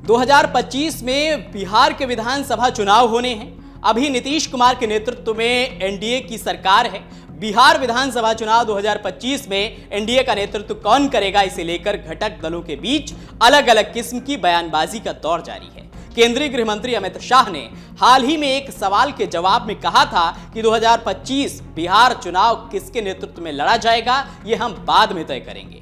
2025 में बिहार के विधानसभा चुनाव होने हैं। अभी नीतीश कुमार के नेतृत्व में एनडीए की सरकार है। बिहार विधानसभा चुनाव 2025 में एनडीए का नेतृत्व कौन करेगा, इसे लेकर घटक दलों के बीच अलग अलग किस्म की बयानबाजी का दौर जारी है। केंद्रीय गृह मंत्री अमित शाह ने हाल ही में एक सवाल के जवाब में कहा था कि 2025 बिहार चुनाव किसके नेतृत्व में लड़ा जाएगा, यह हम बाद में तय करेंगे।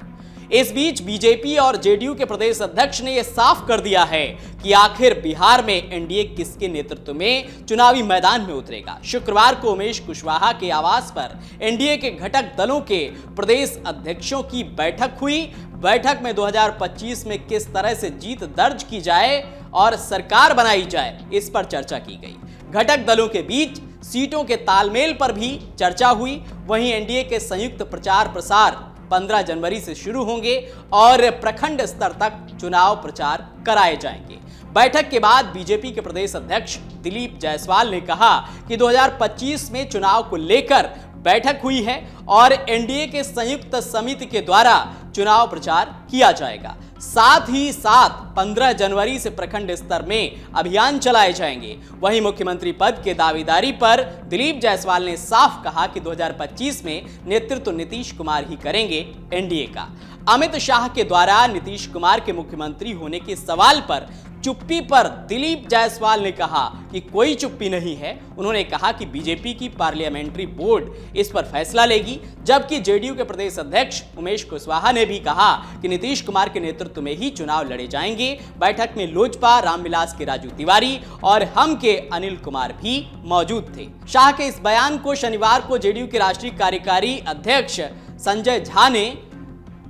इस बीच बीजेपी और जेडीयू के प्रदेश अध्यक्ष ने यह साफ कर दिया है कि आखिर बिहार में एनडीए किसके नेतृत्व में चुनावी मैदान में उतरेगा। शुक्रवार को उमेश कुशवाहा के आवास पर एनडीए के घटक दलों के प्रदेश अध्यक्षों की बैठक हुई। बैठक में 2025 में किस तरह से जीत दर्ज की जाए और सरकार बनाई जाए, इस पर चर्चा की गई। घटक दलों के बीच सीटों के तालमेल पर भी चर्चा हुई। वहीं एनडीए के संयुक्त प्रचार प्रसार 15 जनवरी से शुरू होंगे और प्रखंड स्तर तक चुनाव प्रचार कराए जाएंगे। बैठक के बाद बीजेपी के प्रदेश अध्यक्ष दिलीप जायसवाल ने कहा कि 2025 में चुनाव को लेकर बैठक हुई है और एनडीए के संयुक्त समिति के द्वारा चुनाव प्रचार किया जाएगा। साथ ही साथ 15 जनवरी से प्रखंड स्तर में अभियान चलाए जाएंगे। वहीं मुख्यमंत्री पद के दावेदारी पर दिलीप जायसवाल ने साफ कहा कि 2025 में नेतृत्व नीतीश कुमार ही करेंगे एनडीए का। अमित शाह के द्वारा नीतीश कुमार के मुख्यमंत्री होने के सवाल पर चुप्पी पर दिलीप जायसवाल ने कहा कि कोई चुप्पी नहीं है। उन्होंने कहा कि बीजेपी की पार्लियामेंट्री बोर्ड इस पर फैसला लेगी, जबकि जेडीयू के प्रदेश अध्यक्ष उमेश कुशवाहा ने भी कहा कि नीतीश कुमार के नेतृत्व में ही चुनाव लड़े जाएंगे। बैठक में लोजपा रामविलास के राजू तिवारी और हम के अनिल कुमार भी मौजूद थे। शाह के इस बयान को शनिवार को जेडीयू के राष्ट्रीय कार्यकारी अध्यक्ष संजय झा ने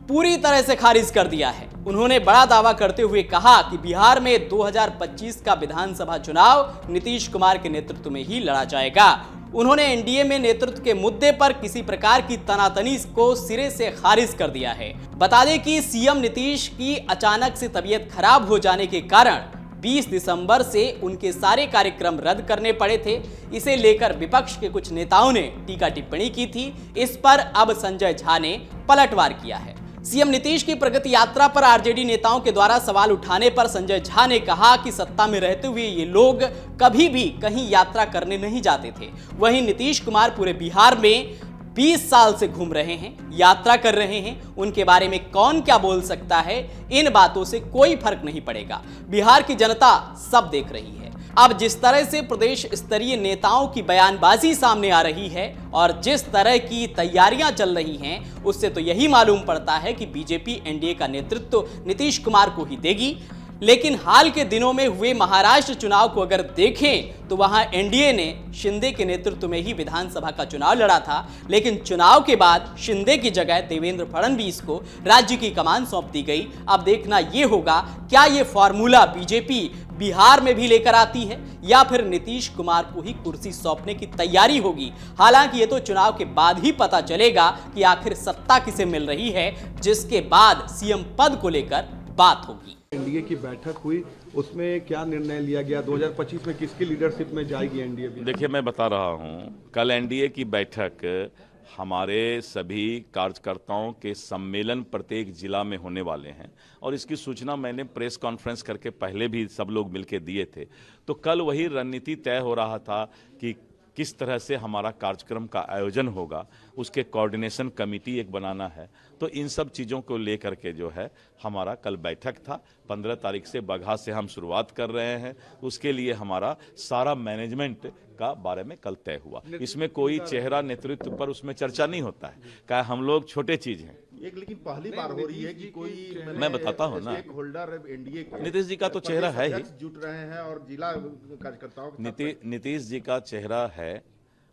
पूरी तरह से खारिज कर दिया है। उन्होंने बड़ा दावा करते हुए कहा कि बिहार में 2025 का विधानसभा चुनाव नीतीश कुमार के नेतृत्व में ही लड़ा जाएगा। उन्होंने एनडीए में नेतृत्व के मुद्दे पर किसी प्रकार की तनातनी को सिरे से खारिज कर दिया है। बता दें कि सीएम नीतीश की अचानक से तबीयत खराब हो जाने के कारण 20 दिसंबर से उनके सारे कार्यक्रम रद्द करने पड़े थे। इसे लेकर विपक्ष के कुछ नेताओं ने टीका टिप्पणी की थी। इस पर अब संजय झा ने पलटवार किया है। सीएम नीतीश की प्रगति यात्रा पर आरजेडी नेताओं के द्वारा सवाल उठाने पर संजय झा ने कहा कि सत्ता में रहते हुए ये लोग कभी भी कहीं यात्रा करने नहीं जाते थे। वहीं नीतीश कुमार पूरे बिहार में 20 साल से घूम रहे हैं, यात्रा कर रहे हैं। उनके बारे में कौन क्या बोल सकता है, इन बातों से कोई फर्क नहीं पड़ेगा। बिहार की जनता सब देख रही है। अब जिस तरह से प्रदेश स्तरीय नेताओं की बयानबाजी सामने आ रही है और जिस तरह की तैयारियां चल रही हैं, उससे तो यही मालूम पड़ता है कि बीजेपी एनडीए का नेतृत्व नीतीश कुमार को ही देगी। लेकिन हाल के दिनों में हुए महाराष्ट्र चुनाव को अगर देखें तो वहां एनडीए ने शिंदे के नेतृत्व में ही विधानसभा का चुनाव लड़ा था। लेकिन चुनाव के बाद शिंदे की जगह देवेंद्र फडणवीस को राज्य की कमान सौंप दी गई। अब देखना यह होगा क्या यह फॉर्मूला बीजेपी बिहार में भी लेकर आती है या फिर नीतीश कुमार को ही कुर्सी सौंपने की तैयारी होगी। हालांकि ये तो चुनाव के बाद ही पता चलेगा कि आखिर सत्ता किसे मिल रही है, जिसके बाद सीएम पद को लेकर बात होगी। एनडीए की बैठक हुई, उसमें क्या निर्णय लिया गया? 2025 में किसकी लीडरशिप में जाएगी एनडीए? देखिए, मैं बता रहा हूं, कल एनडीए की बैठक हमारे सभी कार्यकर्ताओं के सम्मेलन प्रत्येक जिला में होने वाले हैं और इसकी सूचना मैंने प्रेस कॉन्फ्रेंस करके पहले भी सब लोग मिलकर दिए थे। तो कल वही रणनीति तय हो रहा था कि किस तरह से हमारा कार्यक्रम का आयोजन होगा, उसके कोऑर्डिनेशन कमेटी एक बनाना है। तो इन सब चीज़ों को लेकर के जो है हमारा कल बैठक था। 15 तारीख से बगहा से हम शुरुआत कर रहे हैं। उसके लिए हमारा सारा मैनेजमेंट का बारे में कल तय हुआ। इसमें कोई चेहरा नेतृत्व पर उसमें चर्चा नहीं होता है, क्या हम लोग छोटे चीज़ हैं। लेकिन पहली बार हो रही है कि कोई मैं बताता हूँ ना, होल्डर एनडीए नीतीश जी का तो चेहरा है ही, जुट रहे हैं और जिला कार्यकर्ताओं नीतीश जी का चेहरा है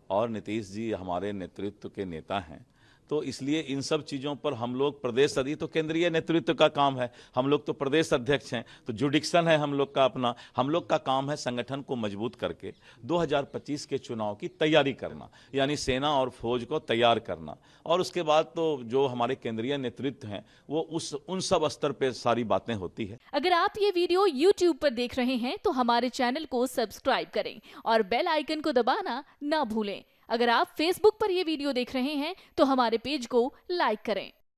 और नीतीश जी हमारे नेतृत्व के नेता हैं। तो इसलिए इन सब चीज़ों पर हम लोग प्रदेश अध्यक्ष, तो केंद्रीय नेतृत्व का काम है, हम लोग तो प्रदेश अध्यक्ष हैं, तो जुडिक्शन है हम लोग का अपना। हम लोग का काम है संगठन को मजबूत करके 2025 के चुनाव की तैयारी करना, यानी सेना और फौज को तैयार करना। और उसके बाद तो जो हमारे केंद्रीय नेतृत्व हैं वो उन सब स्तर पर सारी बातें होती है। अगर आप ये वीडियो YouTube पर देख रहे हैं तो हमारे चैनल को सब्सक्राइब करें और बेल आइकन को दबाना ना भूलें। अगर आप Facebook पर ये वीडियो देख रहे हैं तो हमारे पेज को लाइक करें।